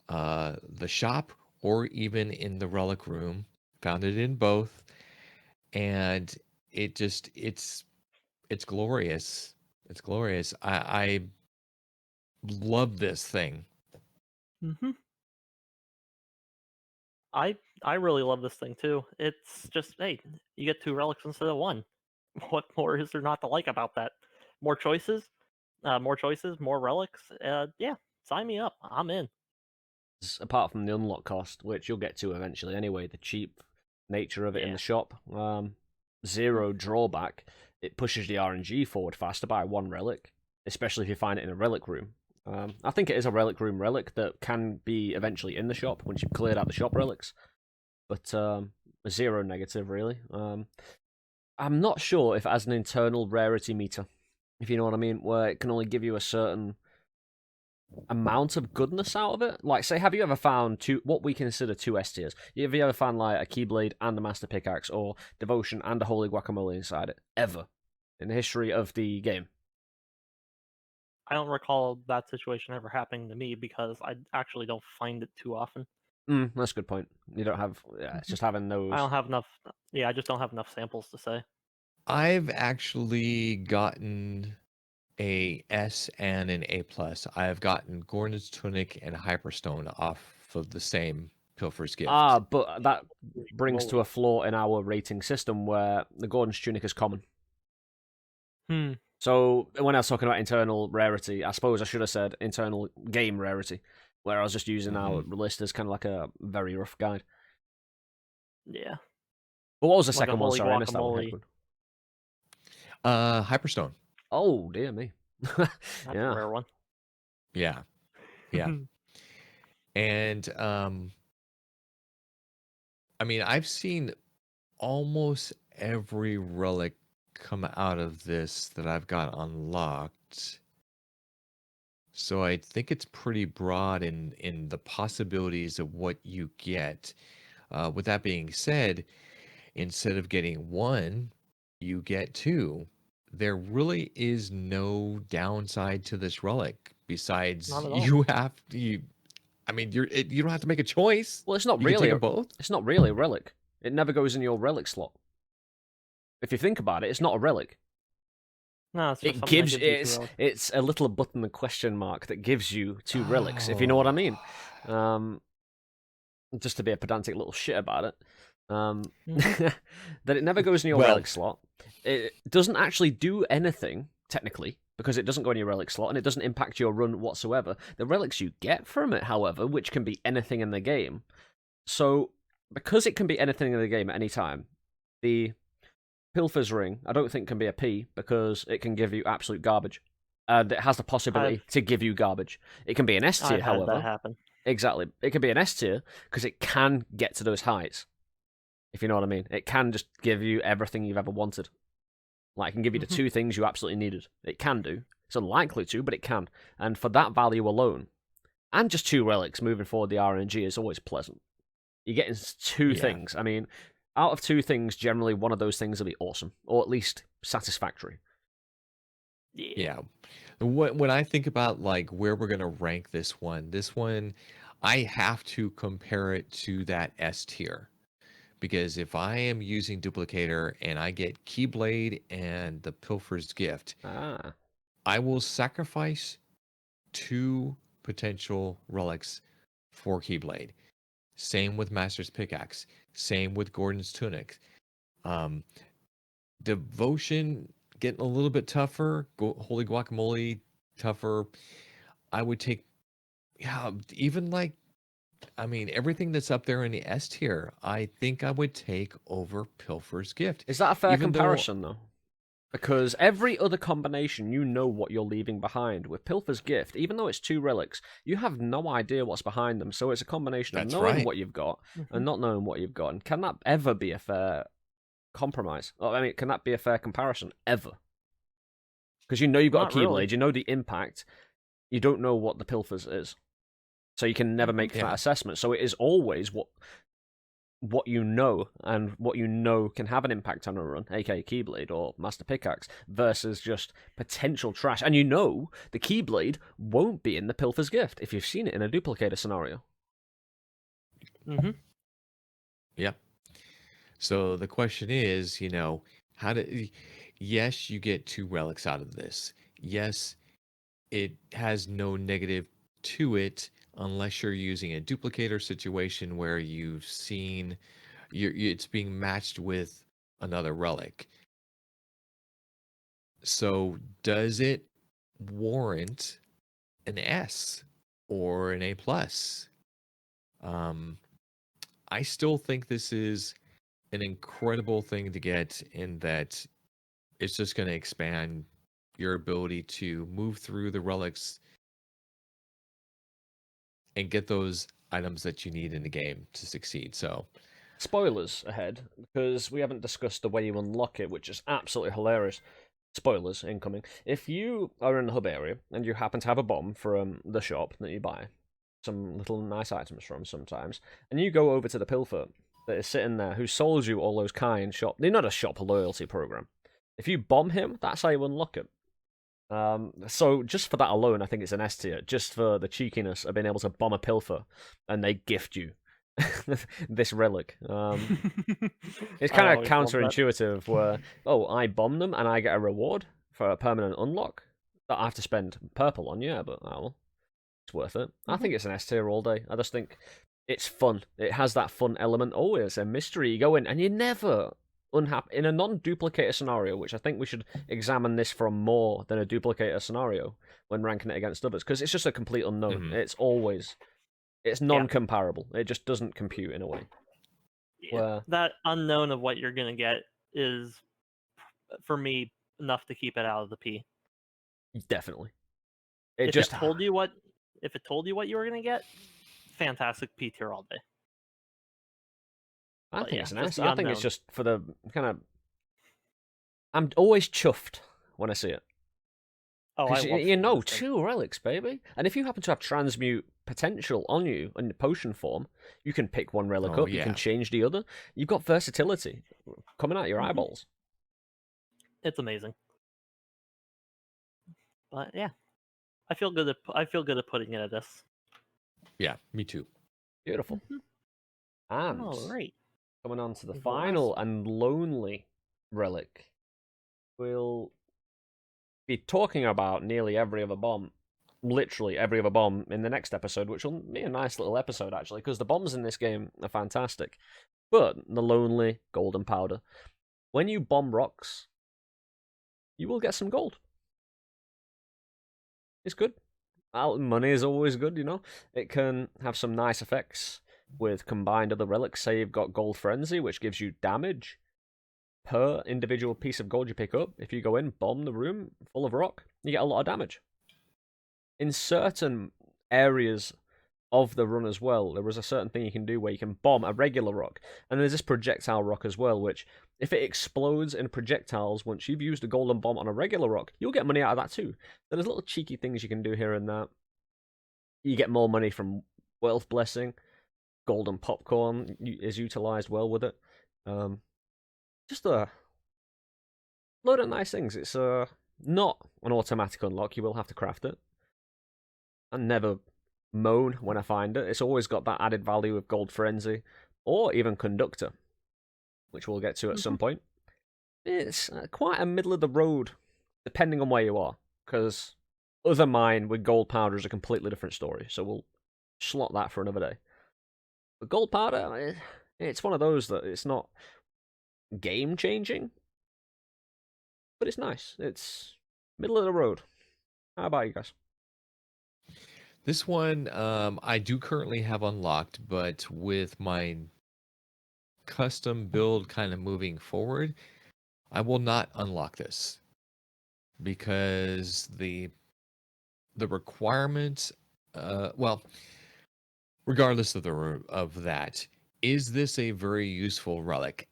the shop or even in the relic room. Found it in both, and it's glorious. It's glorious. I love this thing. I really love this thing too. It's just, hey, you get 2 relics instead of 1. What more is there not to like about that? More choices, more relics. Yeah, sign me up. I'm in. Apart from the unlock cost, which you'll get to eventually anyway, the cheap nature of it in the shop, 0 drawback. It pushes the RNG forward faster by 1 relic, especially if you find it in a relic room. I think it is a relic room relic that can be eventually in the shop once you've cleared out the shop relics, but 0 negative really. I'm not sure if it has an internal rarity meter, if you know what I mean, where it can only give you a certain amount of goodness out of it. Like, say, have you ever found what we consider 2 S tiers? Have you ever found like a Keyblade and a Master Pickaxe, or Devotion and a Holy Guacamole inside it? Ever in the history of the game? I don't recall that situation ever happening to me because I actually don't find it too often. That's a good point. You don't have. Yeah, it's just having those. I don't have enough. Yeah, I just don't have enough samples to say. I've actually gotten a S and an A plus. I've gotten Gordon's Tunic and Hyperstone off of the same Pilfer's Gift. But that brings to a flaw in our rating system where the Gordon's Tunic is common. So when I was talking about internal rarity, I suppose I should have said internal game rarity, where I was just using our list as kind of like a very rough guide. Yeah. But what was the second one? Sorry, I missed that one. Headwound. Hyperstone. Oh dear me. That's a rare one. Yeah. And I mean, I've seen almost every relic come out of this that I've got unlocked. So I think it's pretty broad in the possibilities of what you get. With that being said, instead of getting one, you get two. There really is no downside to this relic besides Not at all. you have you. I mean, you don't have to make a choice. Well, it's not You can really take them both. it's not really a relic. It never goes in your relic slot. If you think about it, it's not a relic. No, it's just It something that gives gives you two it's relics. it's a little button and question mark that gives you two relics, if you know what I mean. Just to be a pedantic little shit about it. That it never goes in your Well- relic slot. It doesn't actually do anything, technically, because it doesn't go in your relic slot and it doesn't impact your run whatsoever. The relics you get from it, however, which can be anything in the game. So, because it can be anything in the game at any time, the Pilfer's Ring, I don't think can be a P because it can give you absolute garbage. And it has the possibility to give you garbage. It can be an S tier, I've had that however. happen. Exactly. It can be an S tier because it can get to those heights. If you know what I mean. It can just give you everything you've ever wanted. Like, it can give you the two things you absolutely needed. It can do. It's unlikely to, but it can. And for that value alone, and just two relics moving forward, the RNG is always pleasant. You're getting two things. I mean, out of two things, generally one of those things will be awesome, or at least satisfactory. Yeah. When I think about like where we're gonna rank this one, I have to compare it to that S tier. Because if I am using Duplicator and I get Keyblade and the Pilfer's Gift, I will sacrifice two potential relics for Keyblade. Same with Master's Pickaxe. Same with Gordon's Tunic. Devotion getting a little bit tougher. Holy Guacamole tougher. I would take, even like, I mean, everything that's up there in the S tier, I think I would take over Pilfer's Gift. Is that a fair Even though- comparison, though? Because every other combination, you know what you're leaving behind. With Pilfer's Gift, even though it's two relics, you have no idea what's behind them. So it's a combination of That's knowing right. what you've got and not knowing what you've got. And can that ever be a fair compromise? Or, I mean, can that be a fair comparison ever? Because you know you've got Not a Keyblade, really. you know the impact, you don't know what the Pilfer's is. So you can never make that Yeah. assessment. So it is always what you know, and what you know can have an impact on a run, aka Keyblade or Master Pickaxe, versus just potential trash. And you know the Keyblade won't be in the Pilfer's Gift if you've seen it in a duplicator scenario. Yeah. So the question is, yes, you get two relics out of this. Yes, it has no negative to it unless you're using a duplicator situation where you've seen it's being matched with another relic. So does it warrant an S or an A plus? I still think this is an incredible thing to get in that it's just going to expand your ability to move through the relics and get those items that you need in the game to succeed. So, Spoilers ahead, because we haven't discussed the way you unlock it, which is absolutely hilarious. Spoilers incoming. If you are in the hub area and you happen to have a bomb from the shop that you buy some little nice items from sometimes, and you go over to the pilfer that is sitting there who sold you all those kind shop, they're not a shop loyalty program. If you bomb him, that's how you unlock it. So just for that alone, I think it's an S tier. Just for the cheekiness of being able to bomb a pilfer and they gift you this relic. It's kind of counterintuitive where, I bomb them and I get a reward for a permanent unlock that I have to spend purple on, yeah, but it's worth it. I think it's an S tier all day. I just think it's fun. It has that fun element. Always a mystery. You go in and you're never unhappy in a non-duplicator scenario, which I think we should examine this from more than a duplicator scenario when ranking it against others, because it's just a complete unknown. It's non-comparable. It just doesn't compute in a way. Yeah. That unknown of what you're gonna get is, for me, enough to keep it out of the P. Definitely. If it told you what you were gonna get, fantastic P tier all day. I But think yeah, it's just nice. the I think it's unknown. just for the kind of. I'm always chuffed when I see it. Oh, I Because love you seeing know, this thing. 2 relics, baby. And if you happen to have transmute potential on you in potion form, you can pick one relic Oh, up, you can yeah. change the other. You've got versatility coming out your Mhm. eyeballs. It's amazing. But yeah, I feel good at putting it at this. Yeah, me too. Beautiful. Mhm. And All right. coming on to the The final last- and lonely relic, we'll be talking about nearly every other bomb, literally every other bomb in the next episode, which will be a nice little episode actually, because the bombs in this game are fantastic. But the lonely golden powder, when you bomb rocks, you will get some gold. It's good. Money is always good, you know. It can have some nice effects with combined other relics. Say you've got Gold Frenzy, which gives you damage per individual piece of gold you pick up. If you go in, bomb the room full of rock, you get a lot of damage. In certain areas of the run as well, there was a certain thing you can do where you can bomb a regular rock, and there's this projectile rock as well, which if it explodes in projectiles once you've used a golden bomb on a regular rock, you'll get money out of that too. So there's little cheeky things you can do here and there. You get more money from wealth blessing. Golden popcorn is utilized well with it. Just a load of nice things. It's not an automatic unlock. You will have to craft it. I never moan when I find it. It's always got that added value of Gold Frenzy or even Conductor, which we'll get to at some point. It's quite a middle of the road, depending on where you are, because Undermine with Gold Powder is a completely different story, so we'll slot that for another day. But Gold Powder, it's one of those that it's not game-changing, but it's nice. It's middle of the road. How about you guys? This one I do currently have unlocked, but with my custom build kind of moving forward, I will not unlock this because the requirements well, regardless of of that, is this a very useful relic?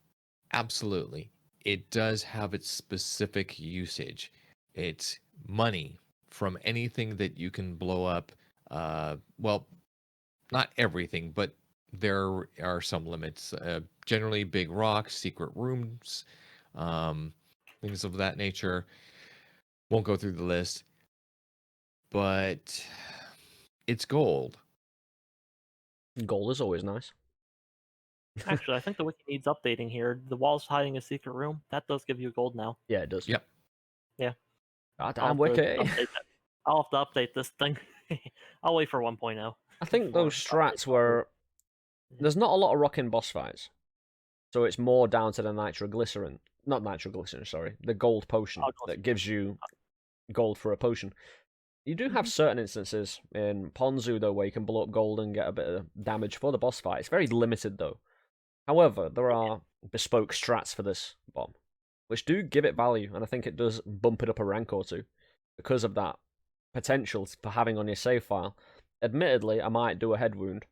Absolutely. It does have its specific usage. It's money from anything that you can blow up. Well, not everything, but there are some limits. Generally, big rocks, secret rooms, um, things of that nature. Won't go through the list, but it's gold. Gold is always nice. Actually, I think the wiki needs updating here. The walls hiding a secret room, that does give you gold now. Yeah, it does. Yep. Yeah. Goddamn wiki. I'll have to update this thing. I'll wait for 1.0. I think those strats were. There's not a lot of rock in boss fights, so it's more down to the nitroglycerin. Not nitroglycerin, sorry. The gold potion that gives you gold for a potion. You do have certain instances in Ponzu, though, where you can blow up gold and get a bit of damage for the boss fight. It's very limited, though. However, there are bespoke strats for this bomb, which do give it value, and I think it does bump it up a rank or two because of that potential for having on your save file. Admittedly, I might do a Headwound,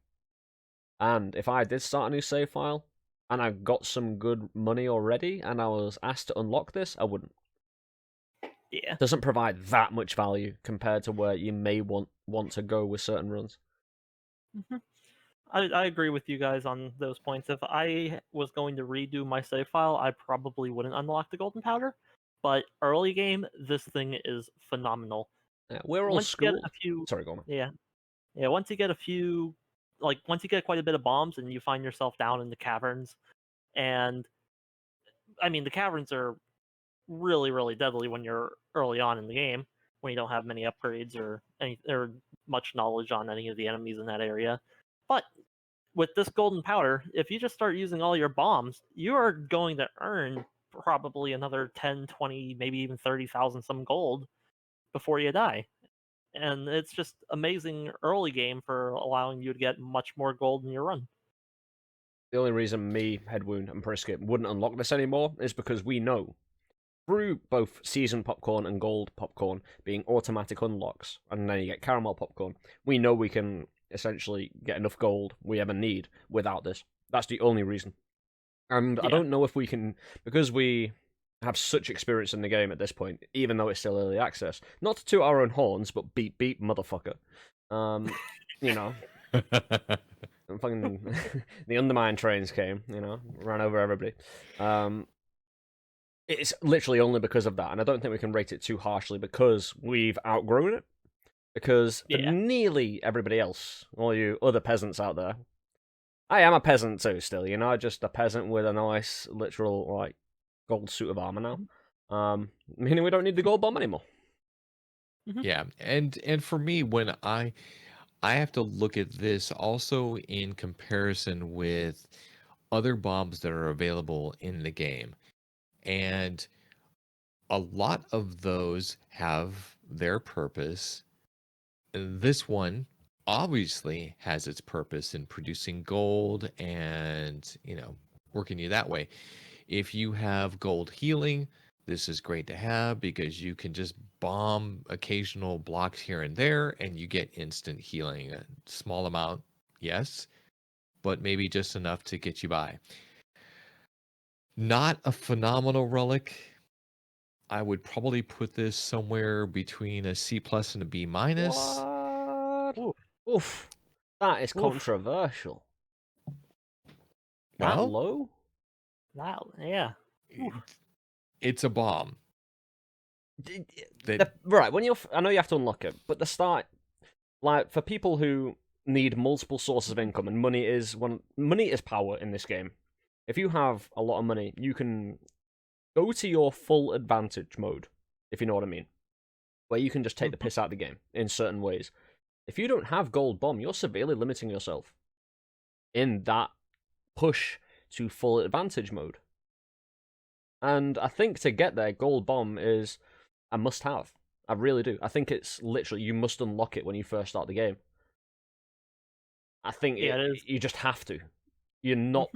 and if I did start a new save file and I got some good money already and I was asked to unlock this, I wouldn't. Yeah. Doesn't provide that much value compared to where you may want to go with certain runs. I agree with you guys on those points. If I was going to redo my save file, I probably wouldn't unlock the golden powder. But early game, this thing is phenomenal. Yeah, we're all Once you get school. a few, Sorry, go on. yeah. Once you get a few, once you get quite a bit of bombs and you find yourself down in the caverns, and I mean the caverns are really really deadly when you're early on in the game when you don't have many upgrades or much knowledge on any of the enemies in that area. But with this golden powder, if you just start using all your bombs, you are going to earn probably another 10, 20, maybe even 30,000 some gold before you die. And it's just amazing early game for allowing you to get much more gold in your run. The only reason me, Headwound, and Priskip wouldn't unlock this anymore is because we know through both season popcorn and gold popcorn being automatic unlocks, and then you get caramel popcorn, we know we can essentially get enough gold we ever need without this. That's the only reason. And I Yeah. don't know if we can, because we have such experience in the game at this point, even though it's still early access. Not to toot our own horns, but beep beep, motherfucker. You know, fucking the Undermine trains came, ran over everybody. It's literally only because of that, and I don't think we can rate it too harshly because we've outgrown it. Because for Yeah. nearly everybody else, all you other peasants out there, I am a peasant too, still, just a peasant with a nice, literal, like, gold suit of armor now. Meaning we don't need the gold bomb anymore. Yeah, and for me, when I have to look at this also in comparison with other bombs that are available in the game, and a lot of those have their purpose. This one obviously has its purpose in producing gold and, working you that way. If you have gold healing, this is great to have because you can just bomb occasional blocks here and there and you get instant healing. A small amount, yes, but maybe just enough to get you by. Not a phenomenal relic. I would probably put this somewhere between a C plus and a B minus. What? Ooh. Oof. That is Oof. controversial. That Well, low? Yeah. it's a bomb. Right, I know you have to unlock it, but the start, like, for people who need multiple sources of income, and money is power in this game. If you have a lot of money, you can go to your full advantage mode, if you know what I mean, where you can just take the piss out of the game in certain ways. If you don't have gold bomb, you're severely limiting yourself in that push to full advantage mode. And I think to get there, gold bomb is a must-have. I really do. I think it's literally, you must unlock it when you first start the game. I think Yeah, it is. you just have to. You're not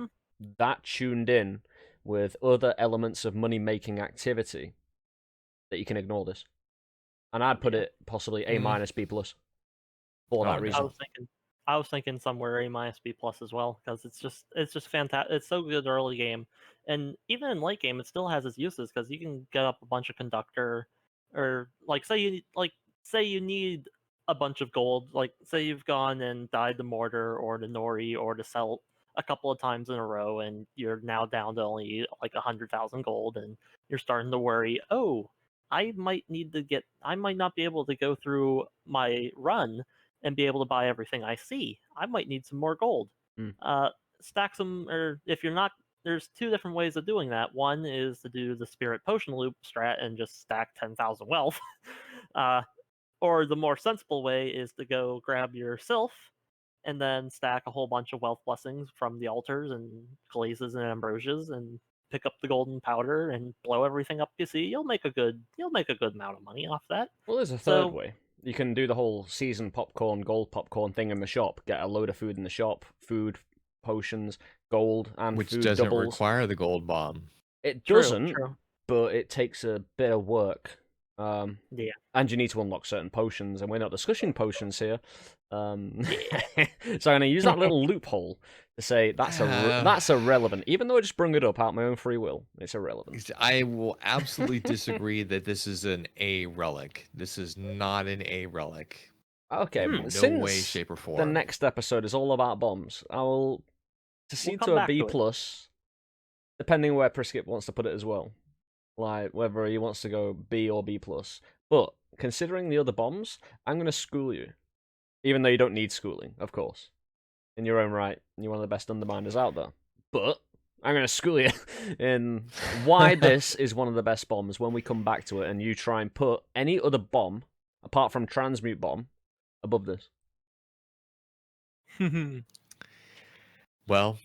that tuned in with other elements of money-making activity that you can ignore this. And I'd put it possibly A minus, B plus for that Okay. reason. I was thinking somewhere A minus B plus as well because it's just fantastic. It's so good early game, and even in late game, it still has its uses because you can get up a bunch of conductor, or like say you need a bunch of gold. Like say you've gone and died the mortar or the nori or the celt a couple of times in a row, and you're now down to only like 100,000 gold, and you're starting to worry. Oh, I might not be able to go through my run and be able to buy everything I see. I might need some more gold. Stack some, or if you're not, there's two different ways of doing that. One is to do the spirit potion loop strat and just stack 10,000 wealth. Or the more sensible way is to go grab your sylph and then stack a whole bunch of wealth blessings from the altars and glazes and ambrosias and pick up the golden powder and blow everything up you see. You'll make a good amount of money off that. Well, there's a third way. You can do the whole season popcorn, gold popcorn thing in the shop. Get a load of food in the shop, food, potions, gold, and Which food doesn't doubles. require the gold bomb. It True, doesn't, true. but it takes a bit of work. Yeah. And you need to unlock certain potions, and we're not discussing potions here. Yeah. So I'm going to use that little loophole to say that's irrelevant, even though I just brung it up out my own free will. It's irrelevant. I will absolutely disagree that this is an A relic. This is not an A relic. Okay, In since no way, shape, or the form. next episode is all about bombs, I will proceed come to a back B to it. plus, depending where Priskip wants to put it as well. Like whether he wants to go B or B plus. But considering the other bombs, I'm gonna school you. Even though you don't need schooling, of course. In your own right, you're one of the best underminers out there. But I'm gonna school you in why this is one of the best bombs when we come back to it and you try and put any other bomb, apart from transmute bomb, above this. Well,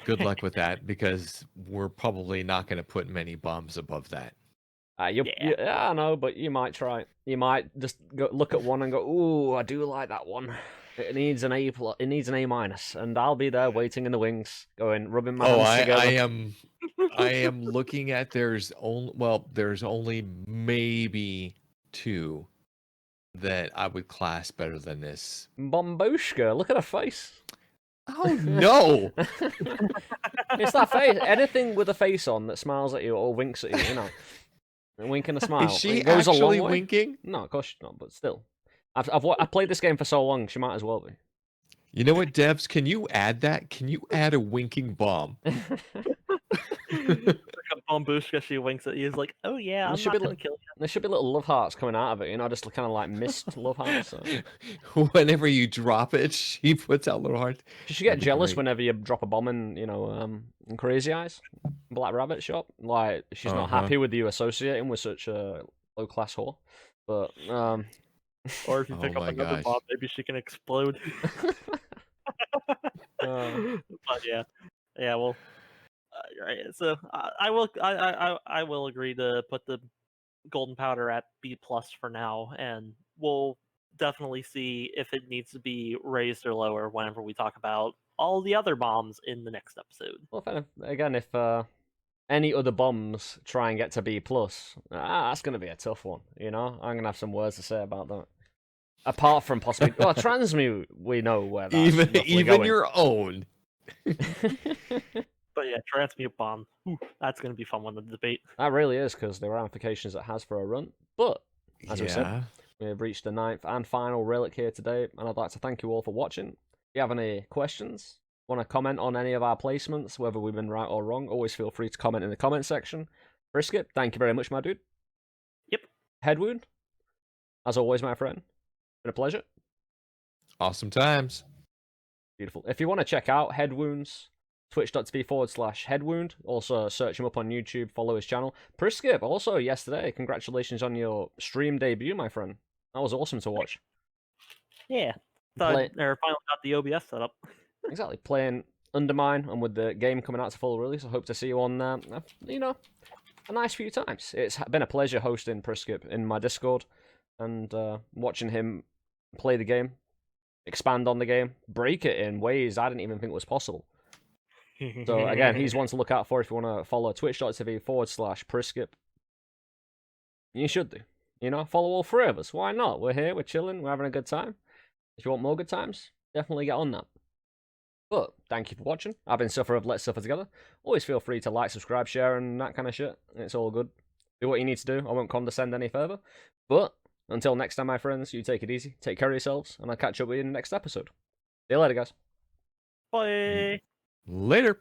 good luck with that because we're probably not going to put many bombs above that. Yeah, I know, but you might try. You might just go look at one and go, "Ooh, I do like that one. It needs an A plus. It needs an A minus," and I'll be there waiting in the wings, rubbing my hands together. I am looking at there's only maybe two that I would class better than this. Bomboshka, look at her face. Oh no! It's that face. Anything with a face on that smiles at you or winks at you, you know. A wink and a smile. Is she It goes a long actually way. winking? No, of course she's not, but still. I've played this game for so long, she might as well be. You know what, Devs? Can you add that? Can you add a winking bomb? Like a bomb boost because she winks at you. Is like, oh yeah, And I'm there should not be gonna kill you. There should be little love hearts coming out of it, you know, just kind of like mist love hearts. So. Whenever you drop it, she puts out little hearts. She should get That'd be jealous great. whenever you drop a bomb in, you know, in Crazy Eyes, Black Rabbit shop. Like she's not happy with you associating with such a low class whore. But Or if you pick Oh up my another gosh. bomb, maybe she can explode. But yeah, well, right. So I will agree to put the golden powder at B+ for now, and we'll definitely see if it needs to be raised or lower whenever we talk about all the other bombs in the next episode. well, again, if any other bombs try and get to B+, that's going to be a tough one. You know, I'm going to have some words to say about that. Apart from possibly, well, transmute, we know where that's Even going. your own. But yeah, transmute bomb. That's going to be a fun one to debate. That really is, because the ramifications it has for a run. But as we said, Yeah. we have reached the 9th and final relic here today, and I'd like to thank you all for watching. If you have any questions, want to comment on any of our placements, whether we've been right or wrong, always feel free to comment in the comment section. Priskip, thank you very much, my dude. Yep. Headwound, as always, my friend. Been a pleasure. Awesome times. Beautiful. If you want to check out Headwounds, twitch.tv/Headwound. Also, search him up on YouTube, follow his channel. Priskip, also yesterday, congratulations on your stream debut, my friend. That was awesome to watch. Yeah. Play- Finally got the OBS set up. Exactly, playing Undermine, and with the game coming out to full release, I hope to see you on, you know, a nice few times. It's been a pleasure hosting Priskip in my Discord and watching him play the game, expand on the game, break it in ways I didn't even think was possible. So again, he's one to look out for if you want to follow twitch.tv/Priskip. You should do. You know, follow all three of us. Why not? We're here, we're chilling, we're having a good time. If you want more good times, definitely get on that. But thank you for watching. I've been Suffer of Let's Suffer Together. Always feel free to like, subscribe, share, and that kind of shit. It's all good. Do what you need to do. I won't condescend any further. But until next time, my friends, you take it easy, take care of yourselves, and I'll catch up with you in the next episode. See you later, guys. Bye. Later.